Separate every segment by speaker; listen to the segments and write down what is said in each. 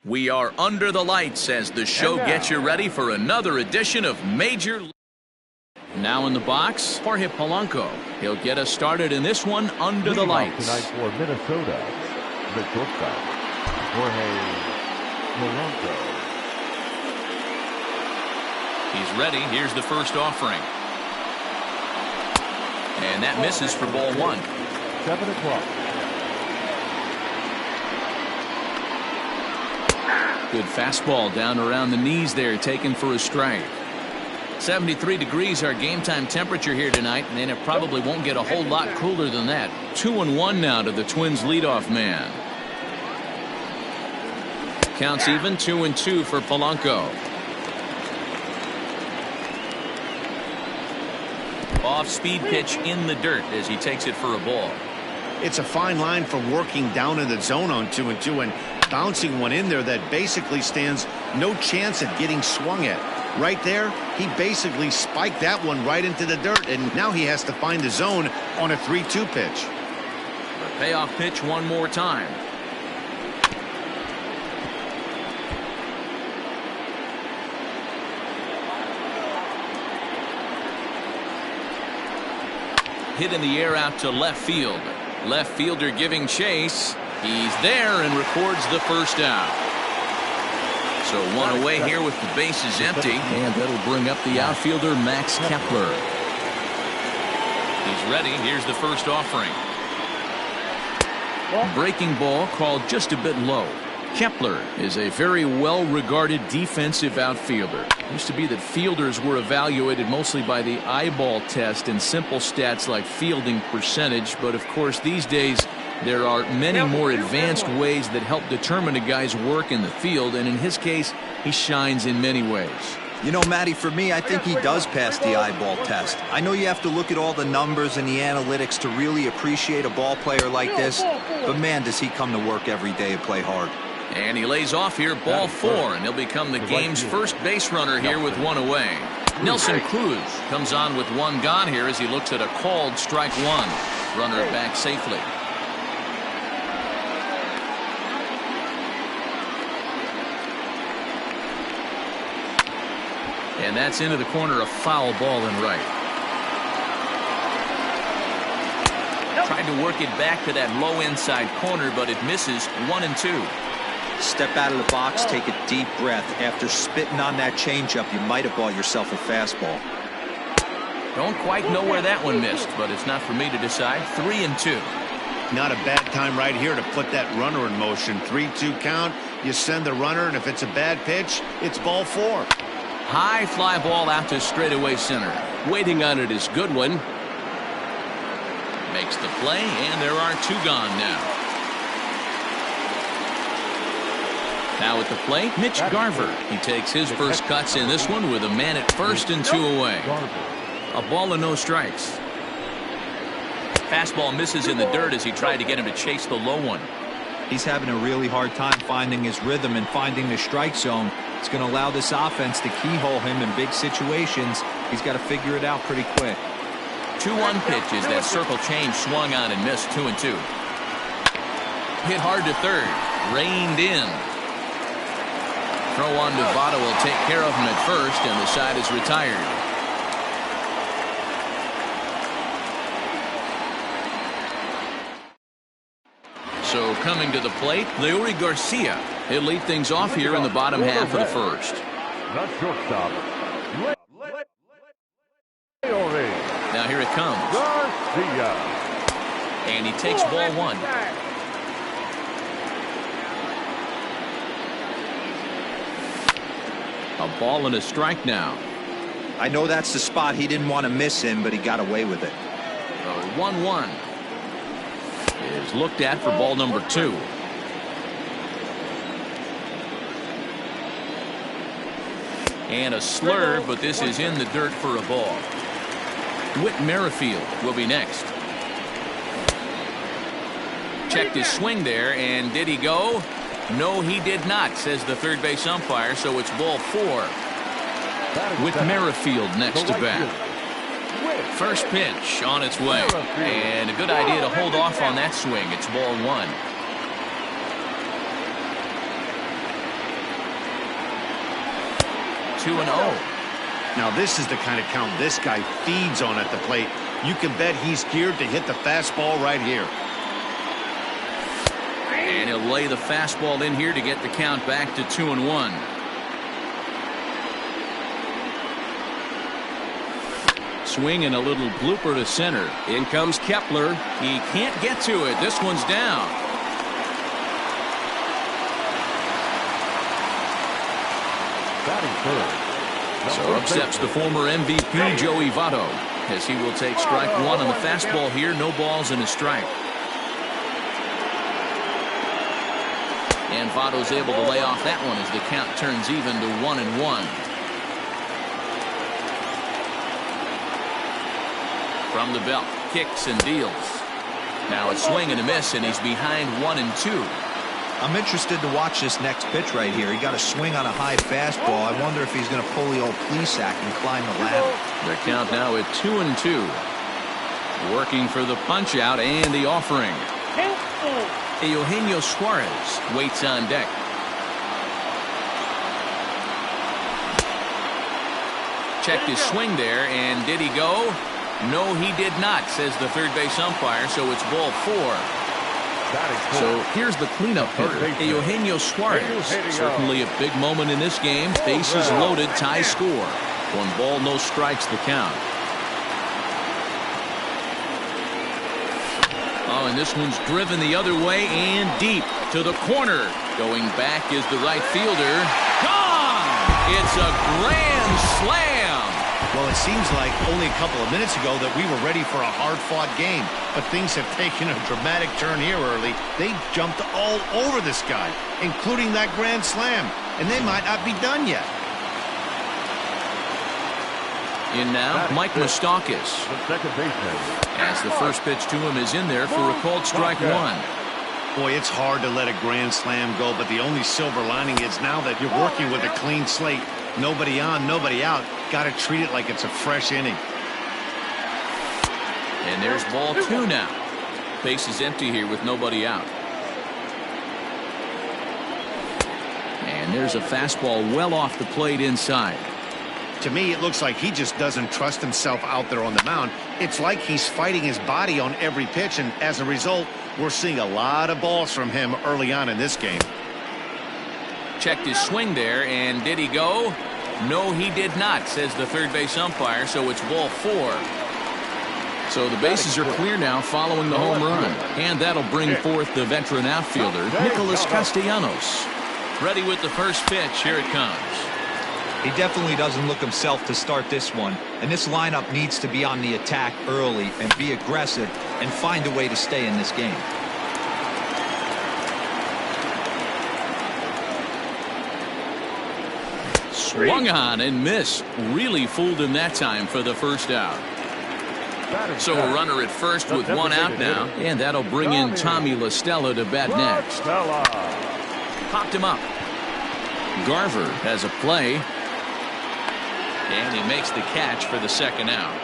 Speaker 1: We are under the lights as the show gets you ready for another edition of Major League. Now in the box, Jorge Polanco. He'll get us started in this one under the lights.
Speaker 2: Tonight for Minnesota, the shortstop, Jorge Polanco.
Speaker 1: He's ready. Here's the first offering. And that misses for ball one.
Speaker 2: 7 o'clock.
Speaker 1: Good fastball down around the knees there, taken for a strike. 73 degrees our game time temperature here tonight, and it probably won't get a whole lot cooler than that. 2-1 now to the Twins leadoff man. Counts even, 2-2 for Polanco. Off-speed pitch in the dirt as he takes it for a ball.
Speaker 3: It's a fine line from working down in the zone on 2-2 and bouncing one in there that basically stands no chance at getting swung at. Right there, he basically spiked that one right into the dirt, and now he has to find the zone on a 3-2 pitch.
Speaker 1: The payoff pitch one more time. Hit in the air out to left field. Left fielder giving chase. He's there and records the first out. So one away here with the bases empty, and that'll bring up the outfielder Max Kepler. He's ready. Here's the first offering. Breaking ball called just a bit low. Kepler is a very well-regarded defensive outfielder. It used to be that fielders were evaluated mostly by the eyeball test and simple stats like fielding percentage, but of course these days there are many more advanced ways that help determine a guy's work in the field, and in his case he shines in many ways.
Speaker 4: You know, Matty, for me, I think he does pass the eyeball test. I know you have to look at all the numbers and the analytics to really appreciate a ball player like this, but man, does he come to work every day and play hard.
Speaker 1: And he lays off here, ball 4, and he'll become the game's first base runner here with one away. Nelson Cruz comes on with one gone here as he looks at a called strike one. Runner back safely. And that's into the corner, a foul ball and right. Tried to work it back to that low inside corner, but it misses. 1-2.
Speaker 4: Step out of the box, take a deep breath. After spitting on that changeup, you might have bought yourself a fastball.
Speaker 1: Don't quite know where that one missed, but it's not for me to decide. 3-2.
Speaker 3: Not a bad time right here to put that runner in motion. 3-2 count. You send the runner, and if it's a bad pitch, it's ball 4.
Speaker 1: High fly ball out to straightaway center. Waiting on it is Goodwin. Makes the play, and there are 2 gone now. Now at the plate, Mitch Garver. He takes his first cuts in this one with a man at first and 2 away. A ball and no strikes. Fastball misses in the dirt as he tried to get him to chase the low one.
Speaker 4: He's having a really hard time finding his rhythm and finding the strike zone. It's going to allow this offense to keyhole him in big situations. He's got to figure it out pretty quick.
Speaker 1: 2-1 pitch is that circle change swung on and missed. 2-2. Hit hard to third. Reined in. Throw on Nevada will take care of him at first, and the side is retired. So coming to the plate, Leury Garcia. He'll lead things off here in the bottom half of the first.
Speaker 2: The shortstop,
Speaker 1: Now here it comes.
Speaker 2: Garcia.
Speaker 1: And he takes ball 1. A ball and a strike now.
Speaker 4: I know that's the spot he didn't want to miss in, but he got away with it.
Speaker 1: The 1-1 is looked at for ball number 2. And a slurve, but this is in the dirt for a ball. Whit Merrifield will be next. Checked his swing there, and did he go? No, he did not, says the third base umpire, so it's ball 4. With Merrifield next to bat. First pitch on its way, and a good idea to hold off on that swing. It's ball 1. 2-0.
Speaker 3: Now this is the kind of count this guy feeds on at the plate. You can bet he's geared to hit the fastball right here.
Speaker 1: And he'll lay the fastball in here to get the count back to 2-1. Swing and a little blooper to center. In comes Kepler. He can't get to it. This one's down.
Speaker 2: Batting third.
Speaker 1: So up steps the former MVP Joey Votto, as he will take strike one on the fastball here. No balls and a strike. And Votto's able to lay off that one as the count turns even to 1-1. From the belt, kicks and deals. Now a swing and a miss, and he's behind 1-2.
Speaker 4: I'm interested to watch this next pitch right here. He got a swing on a high fastball. I wonder if he's going to pull the old Plesac and climb the ladder.
Speaker 1: The count now at 2-2. Working for the punch out and the offering. Eugenio Suarez waits on deck. Checked his swing there, and did he go? No, he did not, says the third base umpire, so it's ball 4. So here's the cleanup hitter, Eugenio Suarez. Certainly a big moment in this game. Bases loaded, tie score. 1 ball, no strikes, the count. Oh, and this one's driven the other way and deep to the corner. Going back is the right fielder. Gone! It's a grand slam.
Speaker 3: Well, it seems like only a couple of minutes ago that we were ready for a hard-fought game. But things have taken a dramatic turn here early. They jumped all over this guy, including that grand slam. And they might not be done yet.
Speaker 1: In now, Mike Moustakas.
Speaker 2: The second baseman.
Speaker 1: As the first pitch to him is in there for a called strike one.
Speaker 3: Boy, it's hard to let a grand slam go, but the only silver lining is now that you're working with a clean slate. Nobody on, nobody out. Got to treat it like it's a fresh inning.
Speaker 1: And there's ball 2 now. Base is empty here with nobody out. And there's a fastball well off the plate inside.
Speaker 3: To me, it looks like he just doesn't trust himself out there on the mound. It's like he's fighting his body on every pitch, and as a result, we're seeing a lot of balls from him early on in this game.
Speaker 1: Checked his swing there, and did he go? No, he did not, says the third base umpire, so it's ball 4. So the bases are clear now following the home run. And that'll bring forth the veteran outfielder, Nicholas Castellanos. Ready with the first pitch. Here it comes.
Speaker 4: He definitely doesn't look himself to start this one. And this lineup needs to be on the attack early and be aggressive and find a way to stay in this game.
Speaker 1: Swung on and missed. Really fooled him that time for the first out. So a runner at first with 1 out now. And that'll bring in Tommy La Stella to bat next. Popped him up. Garver has a play. And he makes the catch for the second out.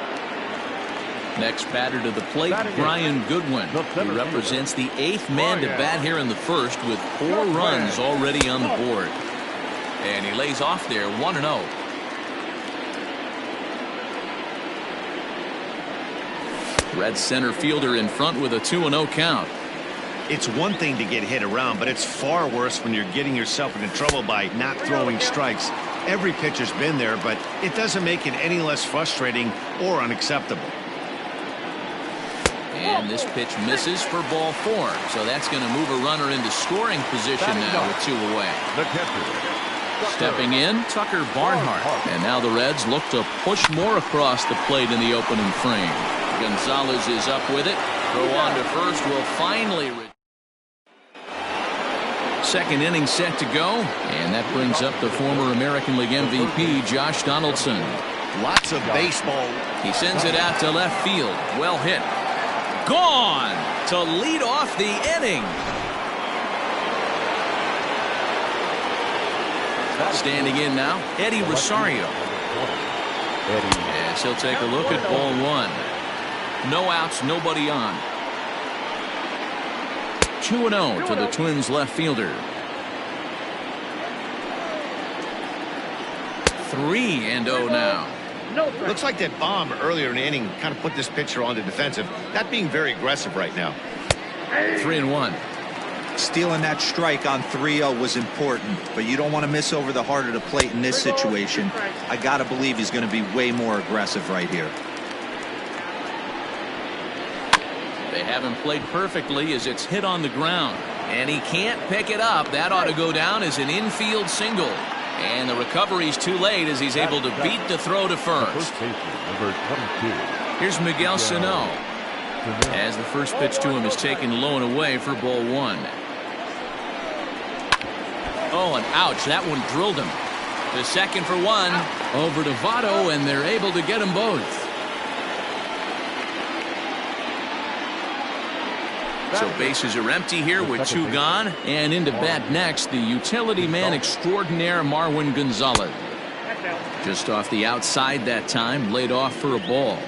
Speaker 1: Next batter to the plate, Brian Goodwin. He represents the 8th man to bat here in the first with 4 runs already on the board. And he lays off there 1-0. Red center fielder in front with a 2-0 count.
Speaker 3: It's one thing to get hit around, but it's far worse when you're getting yourself into trouble by not throwing strikes. Every pitcher's been there, but it doesn't make it any less frustrating or unacceptable.
Speaker 1: And this pitch misses for ball 4. So that's going to move a runner into scoring position now with 2 away.
Speaker 2: The catcher.
Speaker 1: Stepping in, Tucker Barnhart. And now the Reds look to push more across the plate in the opening frame. Gonzalez is up with it. Throw on to first will finally. Second inning set to go. And that brings up the former American League MVP, Josh Donaldson.
Speaker 3: Lots of baseball.
Speaker 1: He sends it out to left field. Well hit. Gone to lead off the inning. Standing in now, Eddie Rosario. As he'll take a look at ball 1. No outs, nobody on. 2-0 to the Twins left fielder. 3-0 now.
Speaker 3: Looks like that bomb earlier in the inning kind of put this pitcher on the defensive, not being very aggressive right now.
Speaker 1: 3-1.
Speaker 4: Stealing that strike on 3-0 was important, but you don't want to miss over the heart of the plate in this situation. I got to believe he's going to be way more aggressive right here.
Speaker 1: They haven't played perfectly as it's hit on the ground. And he can't pick it up. That ought to go down as an infield single. And the recovery's too late as he's able to beat the throw to first.
Speaker 2: Number 22.
Speaker 1: Here's Miguel Sano as the first pitch to him is taken low and away for ball 1. Oh, and ouch, that one drilled him. The second for 1 over to Votto, and they're able to get them both. So bases are empty here with 2 gone, and into bat next the utility man extraordinaire Marwin Gonzalez. Just off the outside that time, laid off for a ball.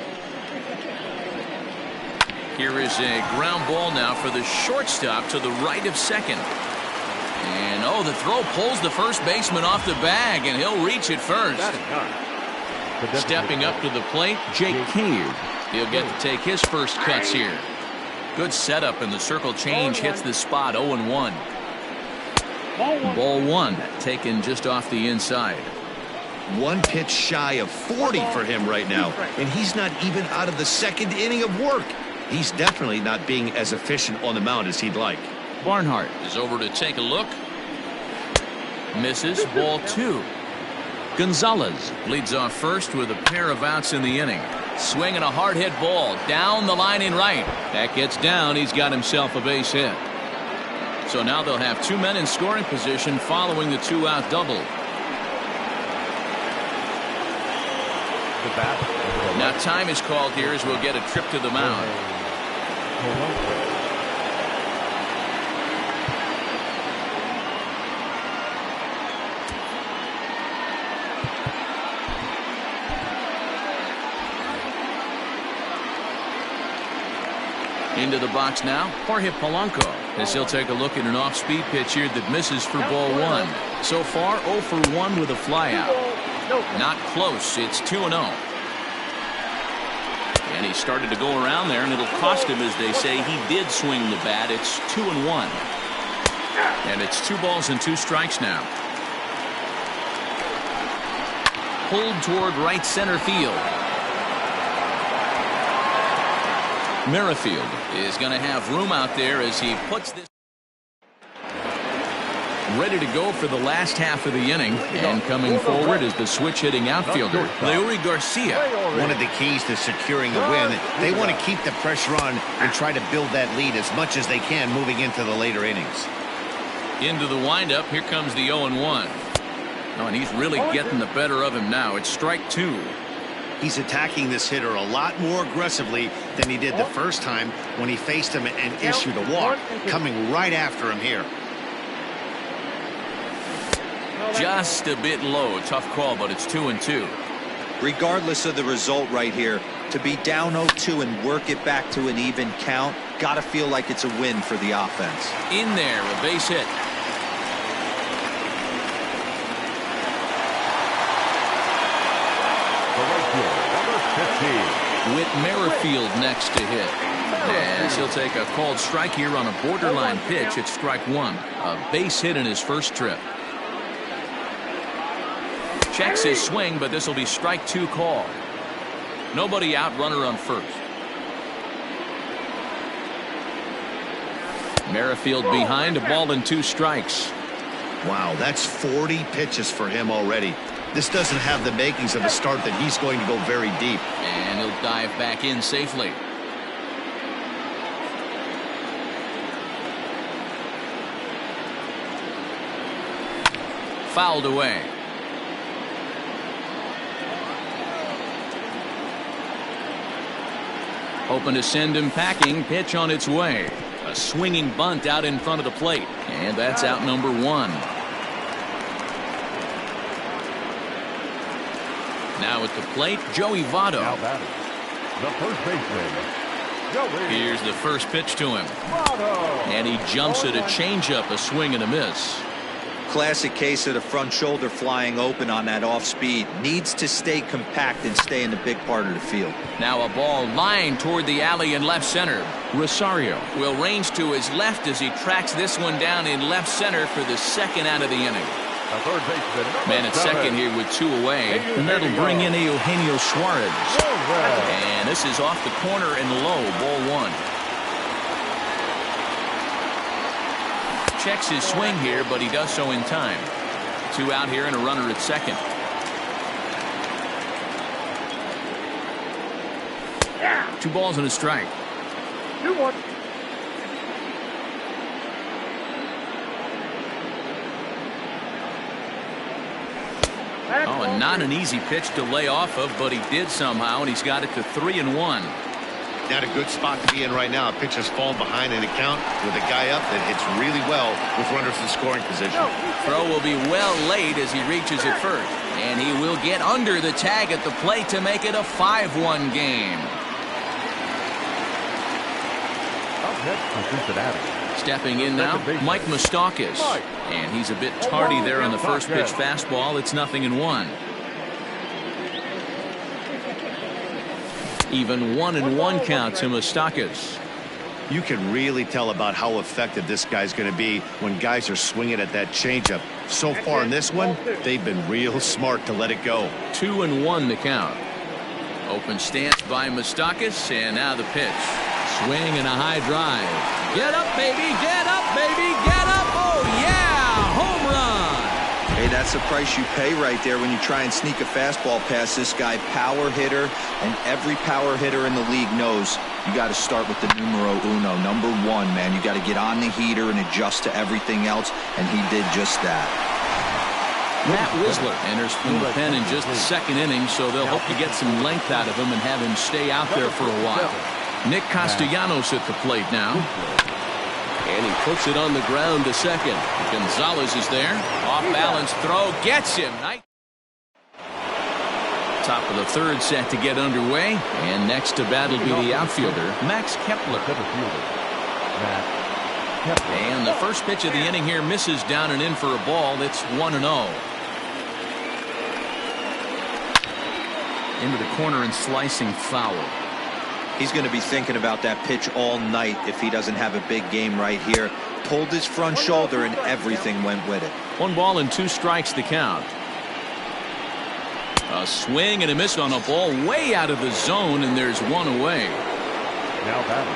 Speaker 1: Here is a ground ball now for the shortstop to the right of second. And oh, the throw pulls the first baseman off the bag, and he'll reach it first. Stepping up to the plate, Jake Cave. He'll get to take his first cuts here. Good setup, and the circle change hits the spot. 0-1. Ball 1 taken just off the inside.
Speaker 3: 1 pitch shy of 40 for him right now, and he's not even out of the second inning of work. He's definitely not being as efficient on the mound as he'd like.
Speaker 1: Barnhart is over to take a look. Misses. Ball 2. Gonzalez leads off first with a pair of outs in the inning. Swinging a hard hit ball down the line in right. That gets down. He's got himself a base hit. So now they'll have 2 men in scoring position following the 2-out double. Now time is called here as we'll get a trip to the mound. Into the box now, Jorge Polanco, as he'll take a look at an off-speed pitch here that misses for ball 1. So far, 0 for 1 with a flyout. Not close. It's 2-0. And he started to go around there, and it'll cost him, as they say. He did swing the bat. It's 2-1. And it's 2 balls and 2 strikes now. Pulled toward right center field. Merrifield is going to have room out there as he puts this. Ready to go for the last half of the inning, and coming forward is the switch-hitting outfielder, Leury Garcia.
Speaker 3: One of the keys to securing a win, they want to keep the pressure on and try to build that lead as much as they can moving into the later innings.
Speaker 1: Into the windup, here comes the 0-1. Oh, and he's really getting the better of him now. It's strike 2.
Speaker 3: He's attacking this hitter a lot more aggressively than he did the first time when he faced him and issued a walk. Coming right after him here.
Speaker 1: Just a bit low. Tough call, but it's 2-2.
Speaker 4: Regardless of the result right here, to be down 0-2 and work it back to an even count, gotta feel like it's a win for the offense.
Speaker 1: In there, a base hit. Whit Merrifield next to hit. As he'll take a called strike here on a borderline pitch at strike 1. A base hit in his first trip. Checks his swing, but this will be strike 2 call. Nobody out, runner on first. Merrifield behind, a ball and 2 strikes.
Speaker 3: Wow, that's 40 pitches for him already. This doesn't have the makings of a start that he's going to go very deep.
Speaker 1: And he'll dive back in safely. Fouled away. Hoping to send him packing. Pitch on its way. A swinging bunt out in front of the plate. And that's out number 1. Now at the plate, Joey Votto.
Speaker 2: The first baseman, Joey.
Speaker 1: Here's the first pitch to him. And he jumps at a changeup, a swing and a miss.
Speaker 4: Classic case of the front shoulder flying open on that off speed. Needs to stay compact and stay in the big part of the field.
Speaker 1: Now a ball lined toward the alley in left center. Rosario will range to his left as he tracks this one down in left center for the second out of the inning. Man at second here with 2 away.
Speaker 3: And that'll bring in Eugenio Suarez.
Speaker 1: And this is off the corner and low, ball 1. Checks his swing here, but he does so in time. 2 out here and a runner at second.
Speaker 5: Yeah.
Speaker 1: 2 balls and a strike.
Speaker 5: 2-1.
Speaker 1: Oh, and not an easy pitch to lay off of, but he did somehow, and he's got it to 3-1.
Speaker 3: Not a good spot to be in right now. A pitcher's falling behind in the count with a guy up that hits really well with runners in scoring position.
Speaker 1: Throw will be well laid as he reaches it first. And he will get under the tag at the plate to make it a 5-1 game.
Speaker 2: Up next for Cincinnati.
Speaker 1: Stepping in now, Mike Moustakas. And he's a bit tardy there on the first pitch fastball. It's 0-1. Even 1-1 count to Moustakas.
Speaker 3: You can really tell about how effective this guy's going to be when guys are swinging at that changeup. So far in this one, they've been real smart to let it go.
Speaker 1: 2-1 the count. Open stance by Moustakas, and now the pitch. Swing and a high drive. Get up, baby! Get up, baby! Get up! Oh, yeah! Home run!
Speaker 4: Hey, that's the price you pay right there when you try and sneak a fastball past this guy. Power hitter, and every power hitter in the league knows you got to start with the numero uno, number 1, man. You got to get on the heater and adjust to everything else, and he did just that.
Speaker 1: Matt Wisler enters from the pen in just the second inning, so they'll hope to get some length out of him and have him stay out there for a while. Nick Castellanos at the plate now. And he puts it on the ground to second. Gonzalez is there. Off balance throw. Gets him. Top of the third set to get underway. And next to battle be the outfielder, Max Kepler. And the first pitch of the inning here misses down and in for a ball. It's 1-0. Into the corner and slicing foul.
Speaker 4: He's going to be thinking about that pitch all night if he doesn't have a big game right here. Pulled his front shoulder and everything went with it.
Speaker 1: 1 ball and 2 strikes the count. A swing and a miss on a ball way out of the zone, and there's 1 away.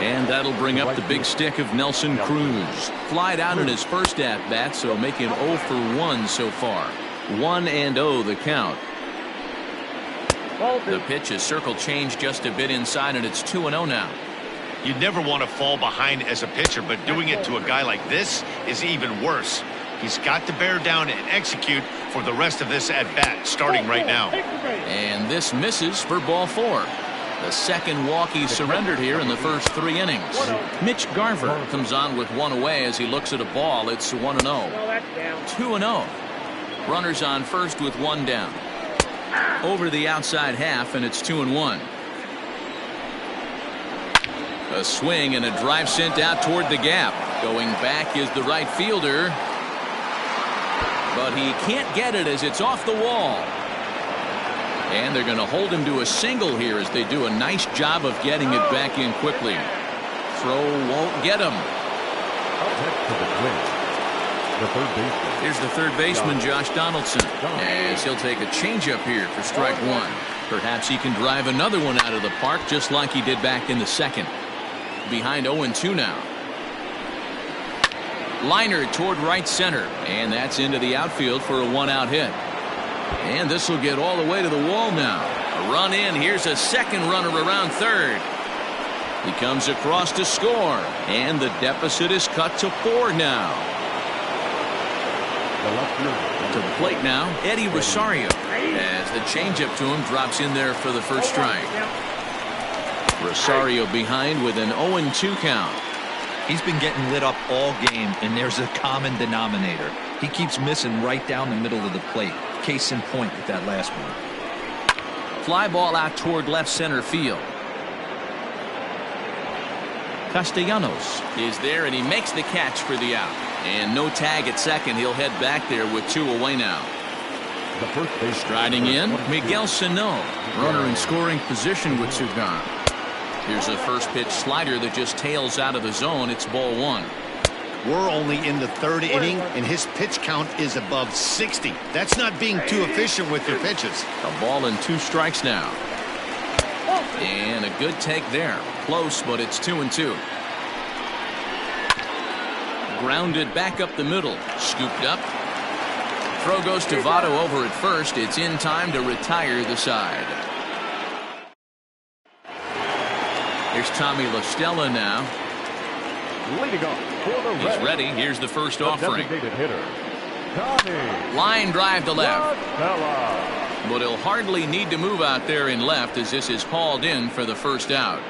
Speaker 1: And that'll bring up the big stick of Nelson Cruz. Flied out in his first at-bat, so make him 0 for 1 so far. 1-0 the count. The pitch is circle change just a bit inside, and it's 2-0 now.
Speaker 3: You'd never want to fall behind as a pitcher, but doing it to a guy like this is even worse. He's got to bear down and execute for the rest of this at-bat, starting right now.
Speaker 1: And this misses for ball 4. The second walk he's surrendered here in the first 3 innings. Mitch Garver comes on with 1 away as he looks at a ball. It's 1-0. 2-0. Runners on first with 1 down. Over the outside half, and it's 2-1. A swing and a drive sent out toward the gap. Going back is the right fielder. But he can't get it as it's off the wall. And they're going to hold him to a single here as they do a nice job of getting it back in quickly. Throw won't get him. Here's the third baseman, Josh Donaldson, as he'll take a changeup here for strike 1. Perhaps he can drive another one out of the park just like he did back in the second. Behind 0-2 now. Liner toward right center, and that's into the outfield for a 1-out hit. And this will get all the way to the wall now. A run in. Here's a second runner around third. He comes across to score, and the deficit is cut to 4 now. To the plate now, Eddie Rosario, as the changeup to him drops in there for the first strike. Rosario behind with an 0-2 count.
Speaker 4: He's been getting lit up all game, and there's a common denominator. He keeps missing right down the middle of the plate. Case in point with that last one.
Speaker 1: Fly ball out toward left center field. Castellanos is there, and he makes the catch for the out. And no tag at second. He'll head back there with 2 away now.
Speaker 2: The first base
Speaker 1: Striding in, Miguel Sano. Runner in scoring position with 2 gone. Here's a first pitch slider that just tails out of the zone. It's ball 1.
Speaker 3: We're only in the 3rd inning, and his pitch count is above 60. That's not being too efficient with your pitches.
Speaker 1: A ball and 2 strikes now. And a good take there. Close, but it's 2-2. Grounded back up the middle. Scooped up. Throw goes to Votto over at first. It's in time to retire the side. Here's Tommy La Stella now.
Speaker 2: leading off for the
Speaker 1: He's
Speaker 2: Reds,
Speaker 1: ready. Here's the first
Speaker 2: the
Speaker 1: offering.
Speaker 2: designated hitter, Tommy
Speaker 1: Line drive to left.
Speaker 2: La Stella.
Speaker 1: But he'll hardly need to move out there in left as this is hauled in for the first out.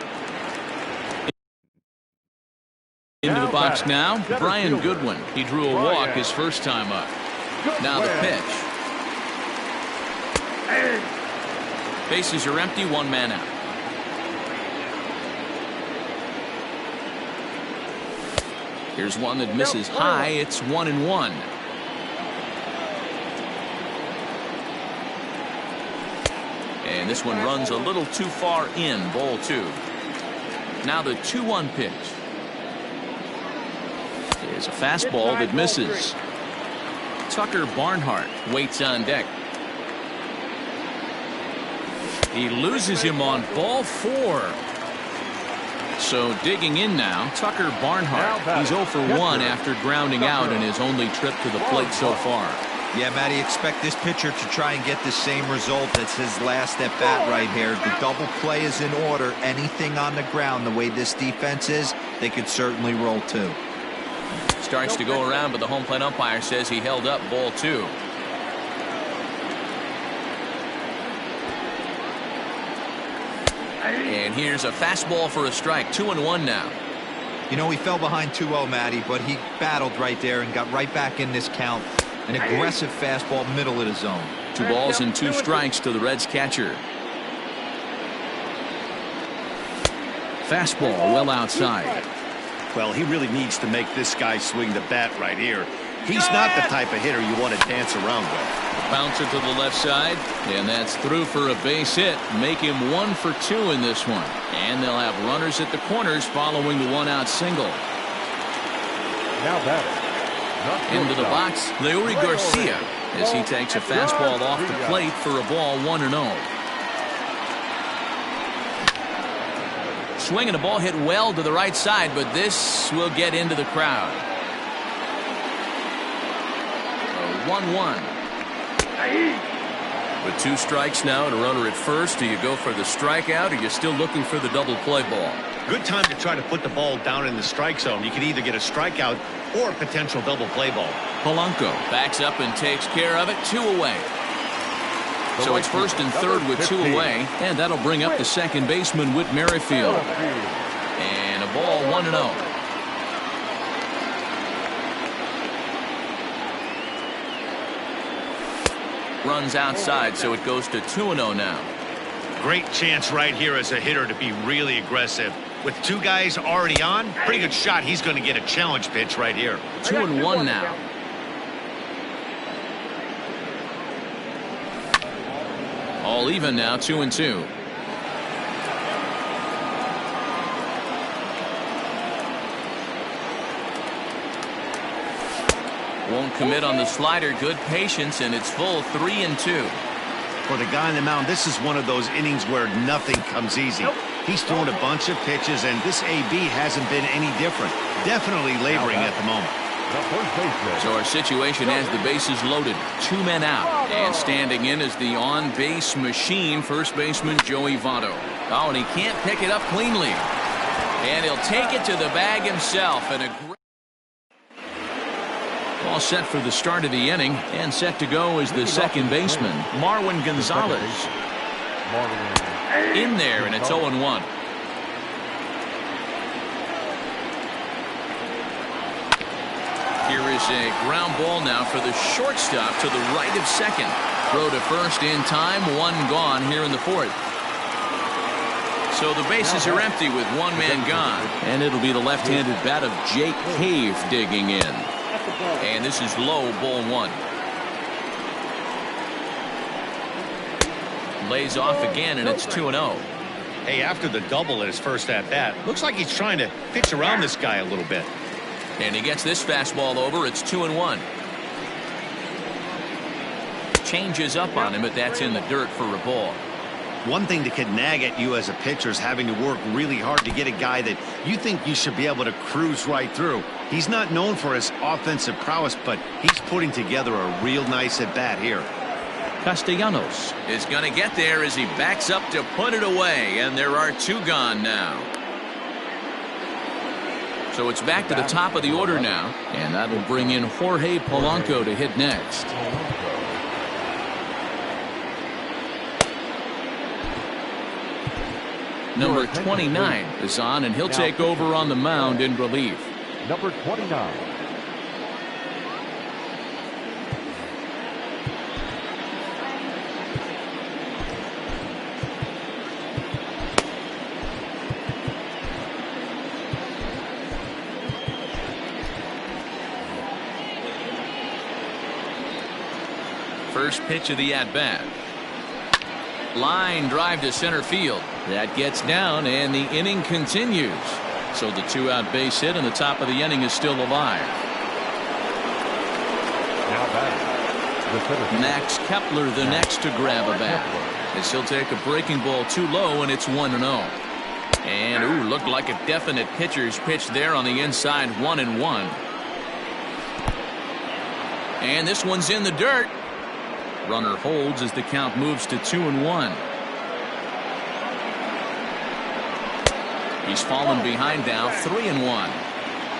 Speaker 1: Into the box now, Brian Goodwin. He drew a walk his first time up. Now the pitch. Bases are empty, 1 man out. Here's one that misses high. It's 1-1. And this one runs a little too far in, ball 2. Now the 2-1 pitch. There's a fastball that misses. Tucker Barnhart waits on deck. He loses him on ball 4. So digging in now, Tucker Barnhart. He's 0 for 1 after grounding out in his only trip to the plate so far.
Speaker 4: Yeah, Matty, expect this pitcher to try and get the same result as his last at bat right here. The double play is in order. Anything on the ground, the way this defense is, they could certainly roll 2.
Speaker 1: Starts to go around, but the home plate umpire says he held up ball 2. And here's a fastball for a strike. 2-1 now.
Speaker 4: You know, he fell behind 2-0, Matty, but he battled right there and got right back in this count. An aggressive fastball, middle of the zone.
Speaker 1: 2 balls and 2 strikes to the Reds catcher. Fastball well outside.
Speaker 3: Well, he really needs to make this guy swing the bat right here. He's not the type of hitter you want to dance around with.
Speaker 1: Bouncer to the left side, and that's through for a base hit. Make him 1 for 2 in this one. And they'll have runners at the corners following the 1-out single.
Speaker 2: Now batting.
Speaker 1: Into the box, Leury Garcia, as he takes a fastball off the plate for a ball 1-0. Swing and a ball hit well to the right side, but this will get into the crowd. 1-1. With 2 strikes now and a runner at first, do you go for the strikeout or are you still looking for the double play ball?
Speaker 3: Good time to try to put the ball down in the strike zone. You can either get a strikeout or a potential double play ball.
Speaker 1: Polanco backs up and takes care of it. 2 away. So it's first and third with 2 away, and that'll bring up the second baseman, Whit Merrifield. And a ball 1-0. Runs outside, so it goes to 2-0 now.
Speaker 3: Great chance right here as a hitter to be really aggressive. With 2 guys already on, pretty good shot. He's going to get a challenge pitch right here.
Speaker 1: 2-1 now. All even now, 2-2. Won't commit on the slider. Good patience, and it's full 3-2.
Speaker 3: For the guy on the mound, this is one of those innings where nothing comes easy. He's thrown a bunch of pitches, and this AB hasn't been any different. Definitely laboring at the moment.
Speaker 1: So our situation has the bases loaded. 2 men out. And standing in is the on-base machine, first baseman Joey Votto. Oh, and he can't pick it up cleanly. And he'll take it to the bag himself. And a all set for the start of the inning, and set to go is the second baseman, Marwin Gonzalez. In there, and it's 0-1. Here is a ground ball now for the shortstop to the right of second. Throw to first in time, 1 gone here in the 4th. So the bases are empty with 1 man gone, and it'll be the left-handed bat of Jake Cave digging in. And this is low, ball one. Lays off again, and it's 2-0.
Speaker 3: Hey, after the double at his first at-bat, looks like he's trying to pitch around this guy a little bit.
Speaker 1: And he gets this fastball over. It's 2-1. Changes up on him, but that's in the dirt for a ball.
Speaker 3: One thing that could nag at you as a pitcher is having to work really hard to get a guy that you think you should be able to cruise right through. He's not known for his offensive prowess, but he's putting together a real nice at-bat here.
Speaker 1: Castellanos is going to get there as he backs up to put it away, and there are two gone now. So it's back to the top of the order now, and that'll bring in Jorge Polanco to hit next. Number 29 is on, and he'll take over on the mound in relief.
Speaker 2: Number 29.
Speaker 1: First pitch of the at-bat. Line drive to center field. That gets down, and the inning continues. So the two-out base hit, and the top of the inning is still alive.
Speaker 2: Now batting,
Speaker 1: Max Kepler the next to grab a bat, as he'll take a breaking ball too low, and it's 1-0. And ooh, looked like a definite pitcher's pitch there on the inside. 1-1. And this one's in the dirt. Runner holds as the count moves to 2-1. He's fallen behind now, 3-1.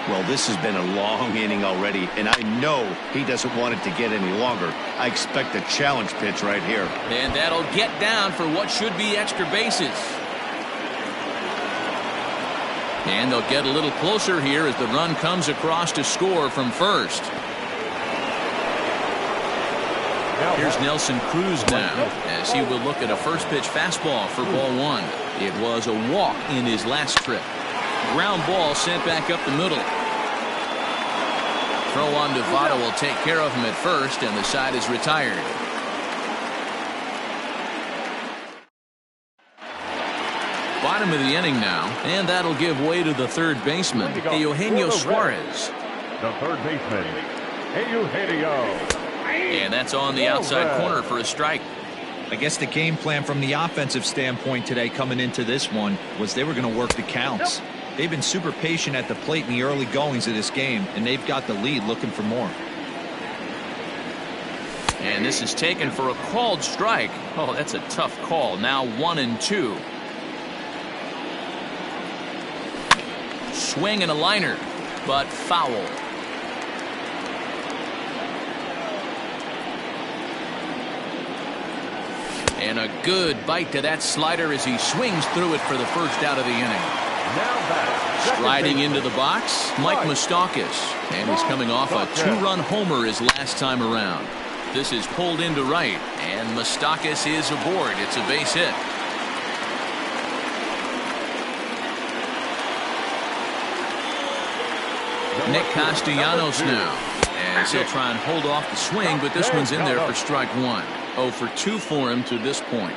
Speaker 3: Well, this has been a long inning already, and I know he doesn't want it to get any longer. I expect a challenge pitch right here.
Speaker 1: And that'll get down for what should be extra bases. And they'll get a little closer here as the run comes across to score from first. Here's Nelson Cruz now, as he will look at a first pitch fastball for ball one. It was a walk in his last trip. Ground ball sent back up the middle. Throw on to Votto will take care of him at first, and the side is retired. Bottom of the inning now, and that'll give way to the third baseman, Eugenio Suarez.
Speaker 2: the third baseman, Eugenio.
Speaker 1: And that's on the outside corner for a strike.
Speaker 4: I guess the game plan from the offensive standpoint today coming into this one was they were going to work the counts. They've been super patient at the plate in the early goings of this game, and they've got the lead looking for more.
Speaker 1: And this is taken for a called strike. Oh, that's a tough call. Now 1-2. Swing and a liner, but foul. And a good bite to that slider as he swings through it for the first out of the inning. Striding into the box, Mike Moustakas. And he's coming off a two-run homer his last time around. This is pulled into right, and Moustakas is aboard. It's a base hit. Nick Castellanos now, as he'll try and hold off the swing, but this one's in there for strike one. 0 for 2 for him to this point.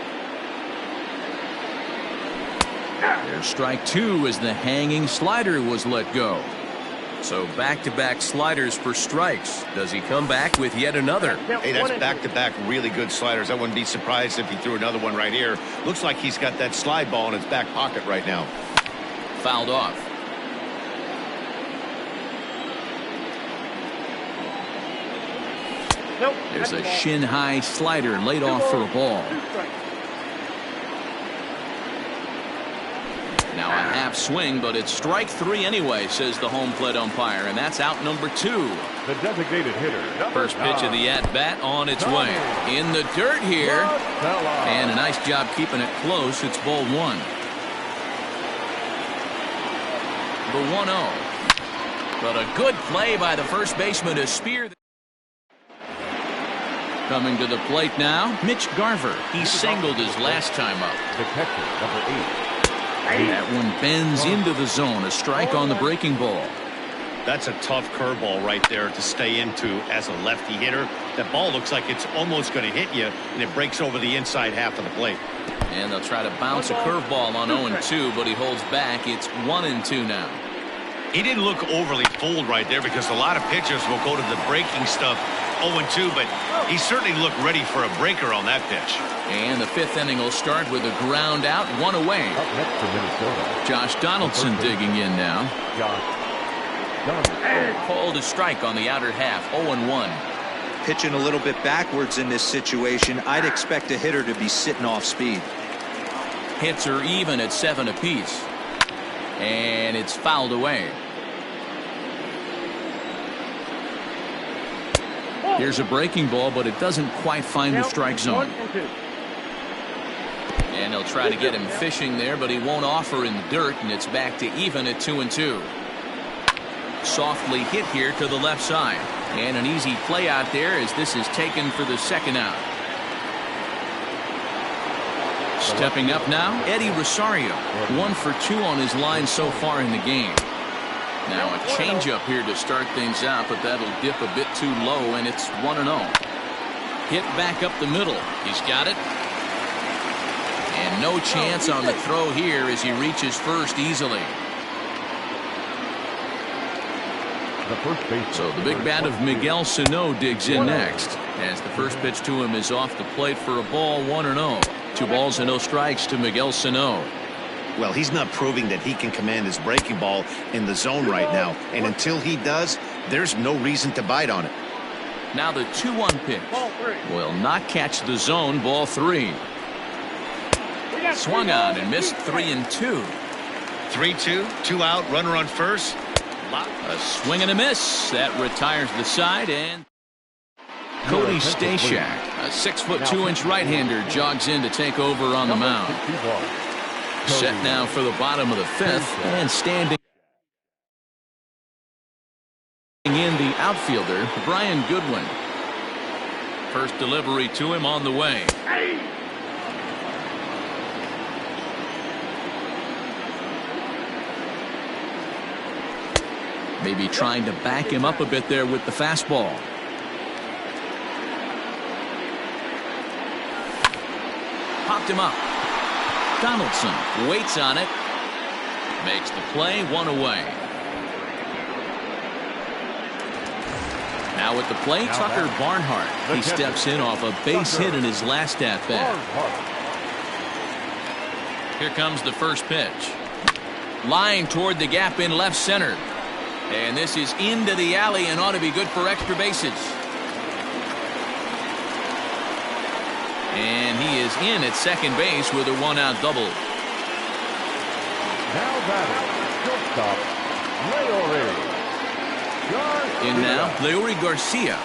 Speaker 1: There's strike two as the hanging slider was let go. So back-to-back sliders for strikes. Does he come back with yet another?
Speaker 3: Hey, that's back-to-back really good sliders. I wouldn't be surprised if he threw another one right here. Looks like he's got that slide ball in his back pocket right now.
Speaker 1: Fouled off. There's a shin-high slider laid off for a ball. Now a half swing, but it's strike three anyway, says the home plate umpire, and that's out number 2.
Speaker 2: The designated hitter.
Speaker 1: First pitch of the at-bat on its way. In the dirt here, and a nice job keeping it close. It's ball one. The 1-0. But a good play by the first baseman to spear. Coming to the plate now, Mitch Garver. He singled his last time up.
Speaker 2: The catcher, number 8.
Speaker 1: That one bends into the zone. A strike on the breaking ball.
Speaker 3: That's a tough curveball right there to stay into as a lefty hitter. That ball looks like it's almost going to hit you, and it breaks over the inside half of the plate.
Speaker 1: And they'll try to bounce a curveball on 0-2, but he holds back. It's 1-2 now.
Speaker 3: He didn't look overly fooled right there because a lot of pitchers will go to the breaking stuff 0-2, but he certainly looked ready for a breaker on that pitch.
Speaker 1: And the fifth inning will start with a ground out, one away.
Speaker 2: Up next for Minnesota.
Speaker 1: Josh Donaldson digging in now.
Speaker 2: Josh.
Speaker 1: Called a strike on the outer half, 0-1.
Speaker 4: Pitching a little bit backwards in this situation, I'd expect a hitter to be sitting off speed.
Speaker 1: Hits are even at 7 apiece. And it's fouled away. Here's a breaking ball, but it doesn't quite find the strike zone. And they'll try to get him fishing there, but he won't offer in the dirt, and it's back to even at 2-2. Softly hit here to the left side. And an easy play out there as this is taken for the second out. Stepping up now, Eddie Rosario. 1 for 2 on his line so far in the game. Now a changeup here to start things out, but that'll dip a bit too low, and it's 1-0. Hit back up the middle. He's got it. And no chance on the throw here as he reaches first easily. So the big bat of Miguel Sano digs in next, as the first pitch to him is off the plate for a ball, 1-0. 2 balls and no strikes to Miguel Sano.
Speaker 3: Well, he's not proving that he can command his breaking ball in the zone right now, and until he does, there's no reason to bite on it.
Speaker 1: Now the 2-1 pitch will not catch the zone, ball 3. Swung on and missed 3-2.
Speaker 3: 3-2, 2 out, runner on first.
Speaker 1: A swing and a miss that retires the side, and Cody Stashak, a 6'2" right-hander, jogs in to take over on the mound. Set now for the bottom of the 5th, and standing in the outfielder, Brian Goodwin. First delivery to him on the way. Maybe trying to back him up a bit there with the fastball. Popped him up. Donaldson waits on it. Makes the play, 1 away. Now at the plate, Tucker Barnhart. He steps in off a base hit in his last at-bat. Here comes the first pitch. Line toward the gap in left center. And this is into the alley and ought to be good for extra bases. And he is in at second base with a 1-out double.
Speaker 2: Now batting, shortstop, Leury.
Speaker 1: In now, Leury Garcia.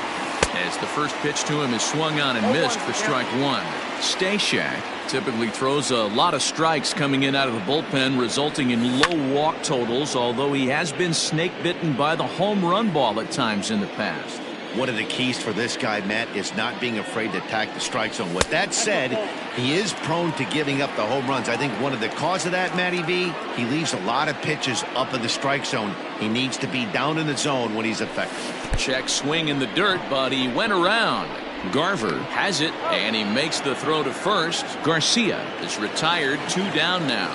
Speaker 1: As the first pitch to him is swung on and missed for strike 1. Stashak typically throws a lot of strikes coming in out of the bullpen, resulting in low walk totals, although he has been snake bitten by the home run ball at times in the past.
Speaker 3: One of the keys for this guy, Matt, is not being afraid to attack the strike zone. With that said, he is prone to giving up the home runs. I think one of the cause of that, Matty V, he leaves a lot of pitches up in the strike zone. He needs to be down in the zone when he's effective.
Speaker 1: Check swing in the dirt, but he went around. Garver has it, and he makes the throw to first. Garcia is retired, 2 down now.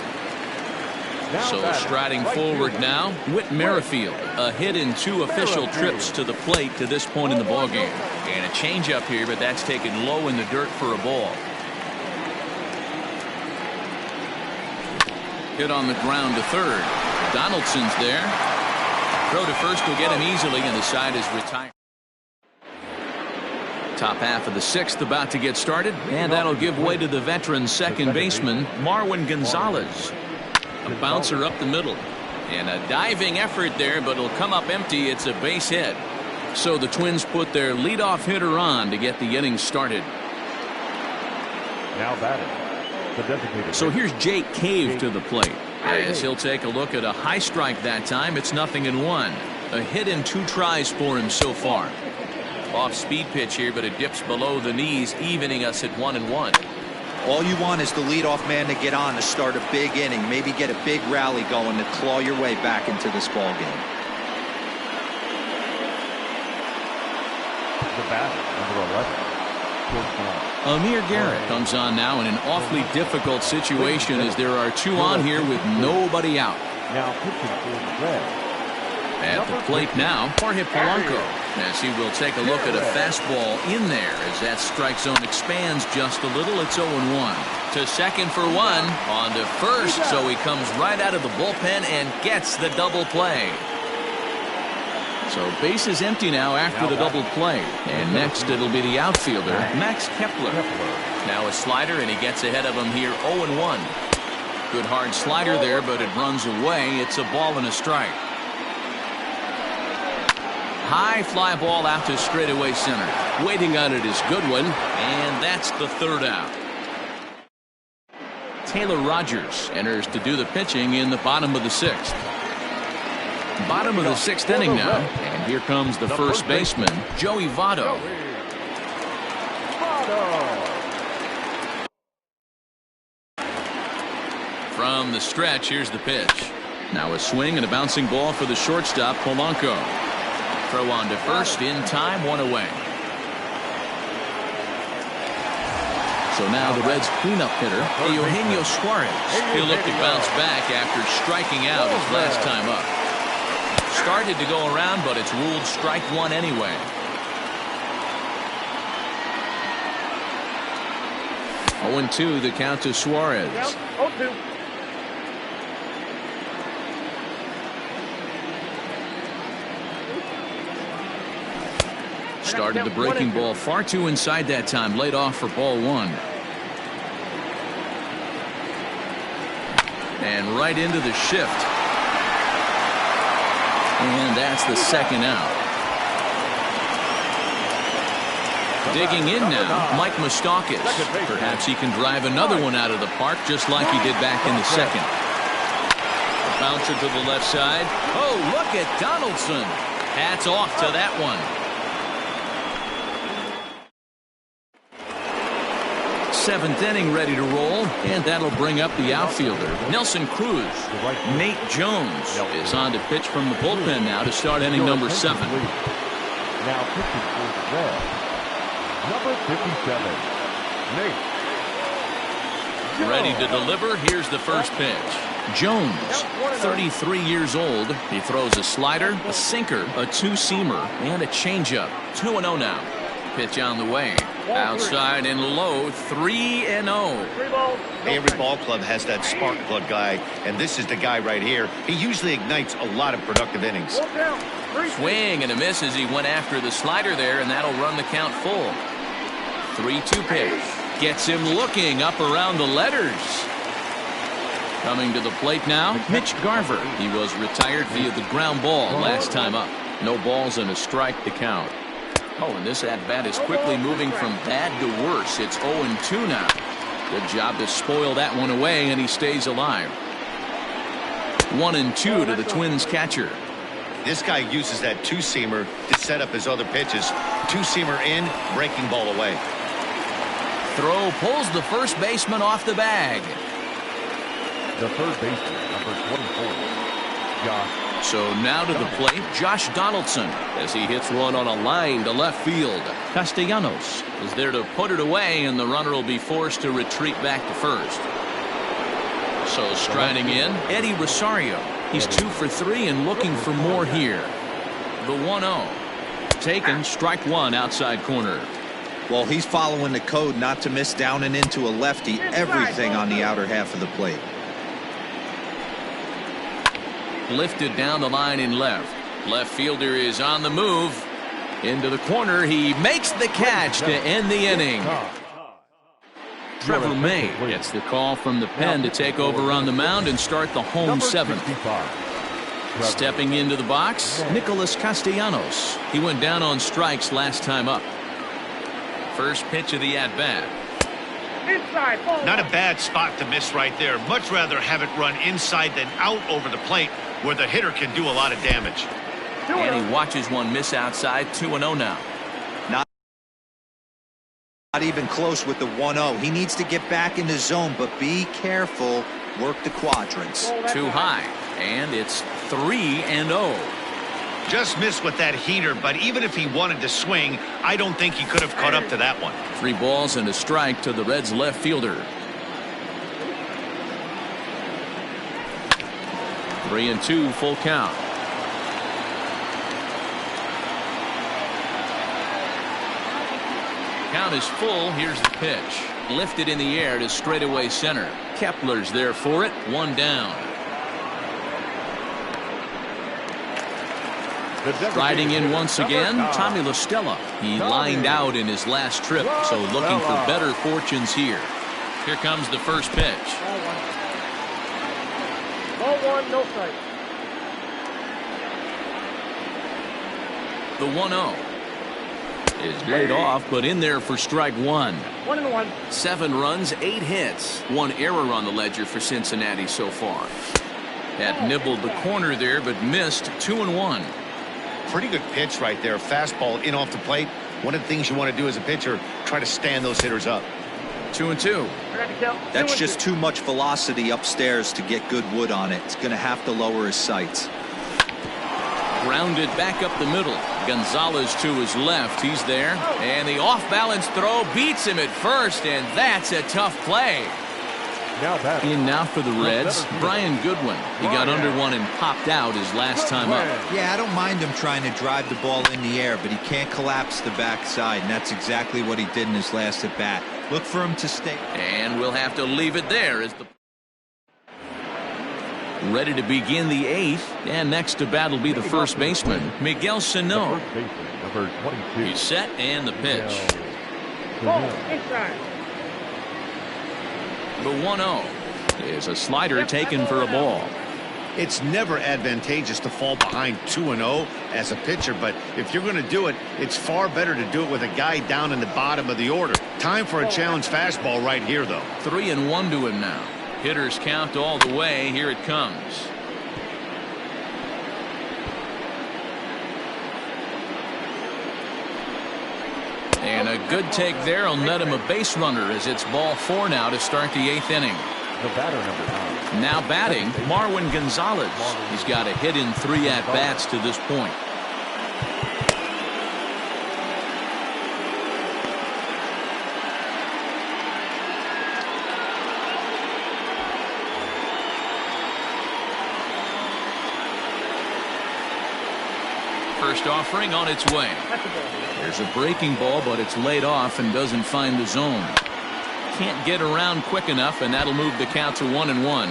Speaker 1: So striding forward now, Whit Merrifield. A hit in 2 official trips to the plate to this point in the ballgame. And a changeup here, but that's taken low in the dirt for a ball. Hit on the ground to third. Donaldson's there. Throw to first will get him easily, and the side is retired. Top half of the 6th about to get started, and that'll give way to the veteran second baseman, Marwin Gonzalez. A bouncer up the middle. And a diving effort there, but it'll come up empty. It's a base hit. So the Twins put their leadoff hitter on to get the inning started.
Speaker 2: Now batting, the designated.
Speaker 1: So here's Jake Cave to the plate. As he'll take a look at a high strike that time. It's 0-1. A hit in 2 tries for him so far. Off speed pitch here, but it dips below the knees, evening us at 1-1.
Speaker 4: All you want is the leadoff man to get on to start a big inning, maybe get a big rally going to claw your way back into this ball game.
Speaker 2: The batter, number 11.
Speaker 1: Amir Garrett comes on now in an awfully difficult situation as there are two on here with nobody out.
Speaker 2: Now pitching for the Reds.
Speaker 1: At the plate now, Jorge Polanco, as he will take a look at a fastball in there as that strike zone expands just a little. It's 0-1. To second for one, on to first, so he comes right out of the bullpen and gets the double play. So base is empty now after the double play. And next it'll be the outfielder, Max Kepler. Now a slider, and he gets ahead of him here, 0-1. Good hard slider there, but it runs away. It's a ball and a strike. High fly ball out to straightaway center. Waiting on it is Goodwin, and that's the third out. Taylor Rogers enters to do the pitching in the bottom of the sixth. Bottom of the sixth inning now, and here comes the first baseman, Joey Votto. From the stretch, here's the pitch. Now a swing and a bouncing ball for the shortstop, Polanco. Throw on to first in time, one away. So now the Reds' cleanup hitter, Eugenio Suarez. He'll look to bounce back after striking out his last time up. Started to go around, but it's ruled strike one anyway. Oh, 0-2 the count to Suarez. Started the breaking ball far too inside that time. Laid off for ball one. And right into the shift. And that's the second out. Digging in now, Mike Moustakas. Perhaps he can drive another one out of the park just like he did back in the second. A bouncer to the left side. Oh, look at Donaldson. Hats off to that one. Seventh inning ready to roll, and that'll bring up the outfielder, Nelson Cruz. Nate Jones is on to pitch from the bullpen now to start inning number 7.
Speaker 2: Now pitching for the Reds, number 57, Nate.
Speaker 1: Ready to deliver. Here's the first pitch. Jones, 33 years old. He throws a slider, a sinker, a two-seamer, and a changeup. 2-0 now. Pitch on the way. Outside and low, 3-0.
Speaker 3: Every ball club has that spark plug guy, and this is the guy right here. He usually ignites a lot of productive innings.
Speaker 1: Swing and a miss as he went after the slider there, and that'll run the count full. 3-2 pitch. Gets him looking up around the letters. Coming to the plate now, Mitch Garver. He was retired via the ground ball last time up. No balls and a strike to count. Oh, and this at-bat is quickly moving from bad to worse. It's 0-2 now. Good job to spoil that one away, and he stays alive. 1-2 to the Twins catcher.
Speaker 3: This guy uses that two-seamer to set up his other pitches. Two-seamer in, breaking ball away.
Speaker 1: Throw pulls the first baseman off the bag.
Speaker 2: The third baseman, number 24, Josh.
Speaker 1: So now to the plate, Josh Donaldson, as he hits one on a line to left field. Castellanos is there to put it away, and the runner will be forced to retreat back to first. So striding in, Eddie Rosario. He's 2 for 3 and looking for more here. The 1-0. Taken, strike one outside corner.
Speaker 4: Well, he's following the code not to miss down and into a lefty. Everything on the outer half of the plate.
Speaker 1: Lifted down the line in left. Left fielder is on the move. Into the corner. He makes the catch to end the inning. Trevor May gets the call from the pen to take over on the mound and start the home 7th. Stepping into the box, Nicholas Castellanos. He went down on strikes last time up. First pitch of the at-bat.
Speaker 3: Not a bad spot to miss right there. Much rather have it run inside than out over the plate where the hitter can do a lot of damage.
Speaker 1: And he watches one miss outside. 2-0 now.
Speaker 4: Not even close with the 1-0. He needs to get back in the zone, but be careful. Work the quadrants.
Speaker 1: Too high. And it's 3-0.
Speaker 3: Just missed with that heater, but even if he wanted to swing, I don't think he could have caught up to that one.
Speaker 1: 3 balls and a strike to the Reds left fielder. 3-2 full count. Count is full. Here's the pitch. Lifted in the air to straightaway center. Kepler's there for it. 1 down. Riding in once again, Tommy La Stella. He lined out in his last trip, so looking for better fortunes here. Here comes the first pitch.
Speaker 5: Ball 1, no strike.
Speaker 1: The 1-0 is laid off, but in there for strike 1.
Speaker 5: 1-1.
Speaker 1: 7 runs, 8 hits. 1 error on the ledger for Cincinnati so far. Had nibbled the corner there, but missed. 2-1.
Speaker 3: Pretty good pitch right there. Fastball in off the plate. One of the things you want to do as a pitcher, try to stand those hitters up.
Speaker 1: 2-2.
Speaker 4: That's just too much velocity upstairs to get good wood on it. It's going to have to lower his sights.
Speaker 1: Grounded back up the middle. Gonzalez to his left. He's there. And the off-balance throw beats him at first, and that's a tough play. In now for the Reds, Brian Goodwin. He got under one and popped out his last time up.
Speaker 4: Yeah, I don't mind him trying to drive the ball in the air, but he can't collapse the backside, and that's exactly what he did in his last at bat. Look for him to stay.
Speaker 1: And we'll have to leave it there as the ready to begin the 8th, and next to bat will be the first baseman, Miguel Sano. He's set, and the pitch. The 1-0 is a slider taken for a ball.
Speaker 3: It's never advantageous to fall behind 2-0 as a pitcher, but if you're going to do it, it's far better to do it with a guy down in the bottom of the order. Time for a challenge fastball right here, though.
Speaker 1: 3-1 to him now. Hitters count all the way. Here it comes. And a good take there will net him a base runner as it's ball 4 now to start the 8th inning.
Speaker 2: The batter, number 9.
Speaker 1: Now batting, Marwin Gonzalez. He's got a hit in 3 at-bats to this point. First offering on its way. There's a breaking ball, but it's laid off and doesn't find the zone. Can't get around quick enough, and that'll move the count to 1-1.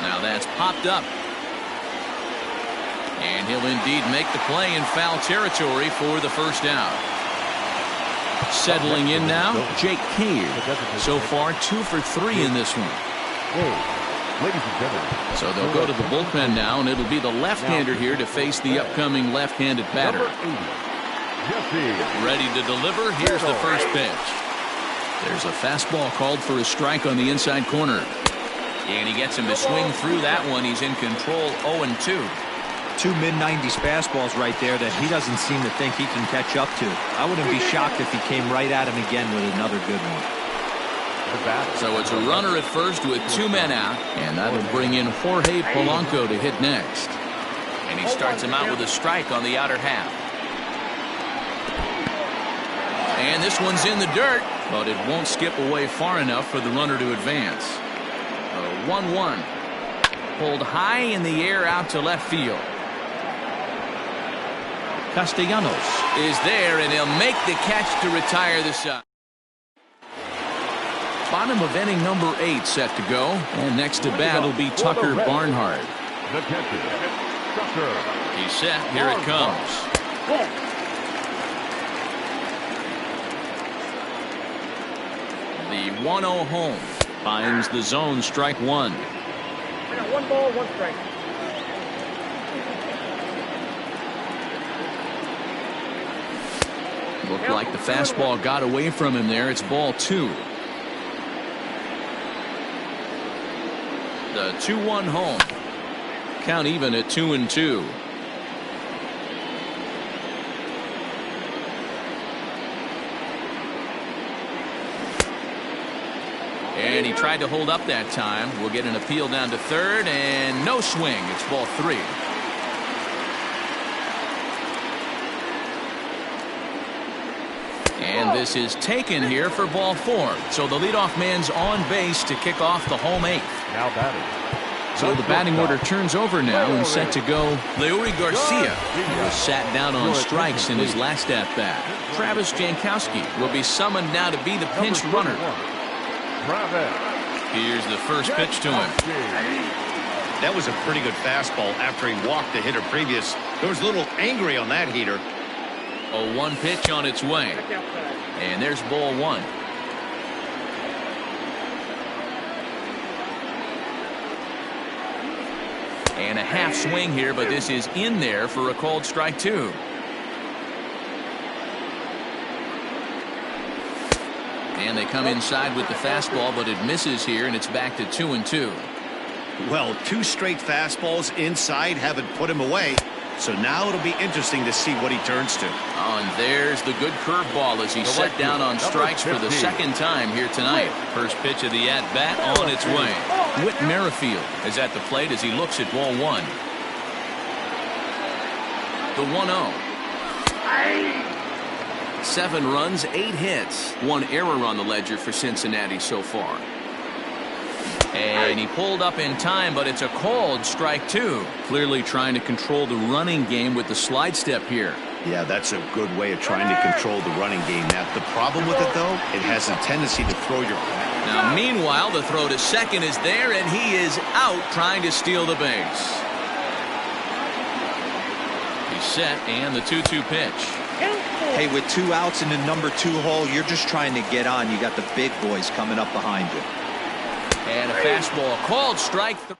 Speaker 1: Now that's popped up. And he'll indeed make the play in foul territory for the first out. Settling in now, Jake Cave. So far, 2 for 3 in this one.
Speaker 2: Ladies and gentlemen.
Speaker 1: So they'll go to the bullpen now, and it'll be the left-hander here to face the upcoming left-handed batter. Ready to deliver. Here's the first pitch. There's a fastball called for a strike on the inside corner. And he gets him to swing through that one. He's in control. 0-2.
Speaker 4: 2 mid-90s fastballs right there that he doesn't seem to think he can catch up to. I wouldn't be shocked if he came right at him again with another good one.
Speaker 1: So it's a runner at first with 2 men out, and that'll bring in Jorge Polanco to hit next. And he starts him out with a strike on the outer half. And this one's in the dirt, but it won't skip away far enough for the runner to advance. 1-1. Pulled high in the air out to left field. Castellanos is there, and he'll make the catch to retire the side. Bottom of inning number 8 set to go, and next to bat will be Tucker Barnhart.
Speaker 2: The catcher, Tucker.
Speaker 1: He's set. Here it comes. The 1-0 home finds the zone. Strike 1.
Speaker 5: I got 1 ball, 1 strike.
Speaker 1: Looked like the fastball got away from him there. It's ball 2. The 2-1 home. Count even at 2-2. And he tried to hold up that time. We'll get an appeal down to third, and no swing. It's ball 3. And this is taken here for ball 4. So the leadoff man's on base to kick off the home 8th.
Speaker 2: Now batting.
Speaker 1: So the batting order turns over now and set to go. Leury Garcia, who was sat down on strikes in his last at-bat. Travis Jankowski will be summoned now to be the pinch runner. Here's the first pitch to him.
Speaker 3: That was a pretty good fastball after he walked the hitter previous. There was a little angry on that heater.
Speaker 1: A 1 pitch on its way. And there's ball 1. And a half swing here, but this is in there for a called strike 2. And they come inside with the fastball, but it misses here, and it's back to 2-2.
Speaker 3: Well, 2 straight fastballs inside haven't put him away. So now it'll be interesting to see what he turns to.
Speaker 1: Oh, and there's the good curveball as he's set down on strikes for the second time here tonight. First pitch of the at-bat on its way. Whit Merrifield is at the plate as he looks at ball 1. The 1-0. 7 runs, 8 hits. 1 error on the ledger for Cincinnati so far. And he pulled up in time, but it's a called strike 2. Clearly trying to control the running game with the slide step here.
Speaker 3: Yeah, that's a good way of trying to control the running game. Now, the problem with it, though, it has a tendency to throw your...
Speaker 1: Now, meanwhile, the throw to second is there, and he is out trying to steal the base. He's set, and the 2-2 pitch.
Speaker 4: Hey, with 2 outs in the number 2 hole, you're just trying to get on. You got the big boys coming up behind you.
Speaker 1: And a fastball called strike 3.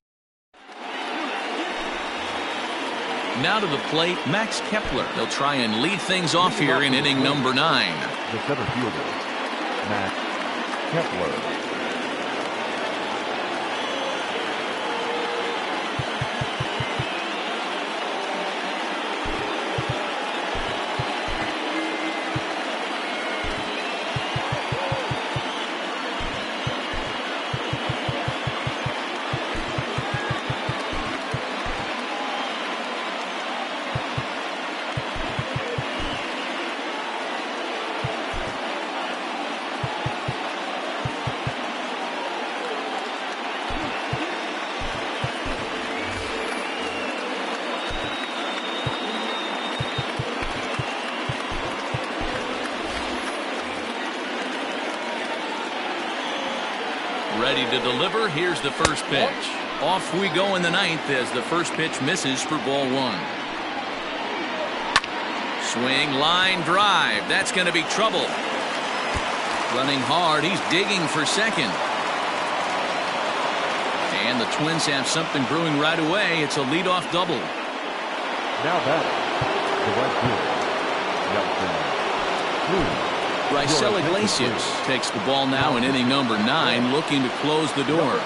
Speaker 1: Now to the plate, Max Kepler. They'll try and lead things off here in inning number 9.
Speaker 2: The center fielder, Max Kepler.
Speaker 1: Ready to deliver. Here's the first pitch. Off we go in the 9th as the first pitch misses for ball 1. Swing, line, drive. That's going to be trouble. Running hard. He's digging for second. And the Twins have something brewing right away. It's a leadoff double.
Speaker 2: Now batting, the right fielder,
Speaker 1: Raisel Iglesias takes the ball now in inning number 9, looking to close the door.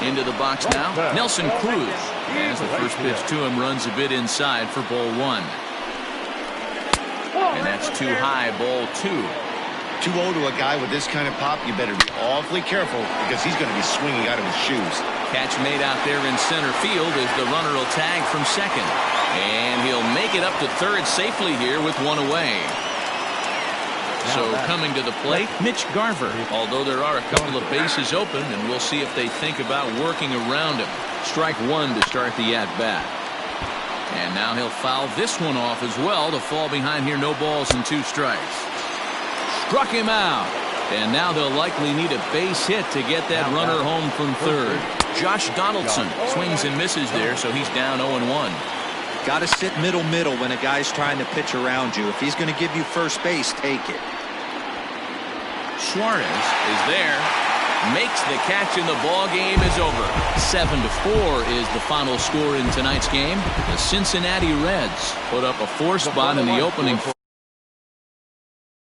Speaker 1: Into the box now, Nelson Cruz. As the first pitch to him runs a bit inside for ball 1. And that's too high, ball 2.
Speaker 3: 2-0 to a guy with this kind of pop, you better be awfully careful because he's going to be swinging out of his shoes.
Speaker 1: Catch made out there in center field as the runner will tag from second. And he'll make it up to third safely here with 1 away. So coming to the plate, Mitch Garver. Although there are a couple of bases open, and we'll see if they think about working around him. Strike 1 to start the at-bat. And now he'll foul this one off as well to fall behind here. No balls and 2 strikes. Struck him out. And now they'll likely need a base hit to get that runner home from third. Josh Donaldson swings and misses there, so he's down 0-1.
Speaker 4: Got to sit middle when a guy's trying to pitch around you. If he's going to give you first base, take it.
Speaker 1: Suarez is there, makes the catch, and the ball game is over. 7-4 is the final score in tonight's game. The Cincinnati Reds put up a 4 spot in the opening.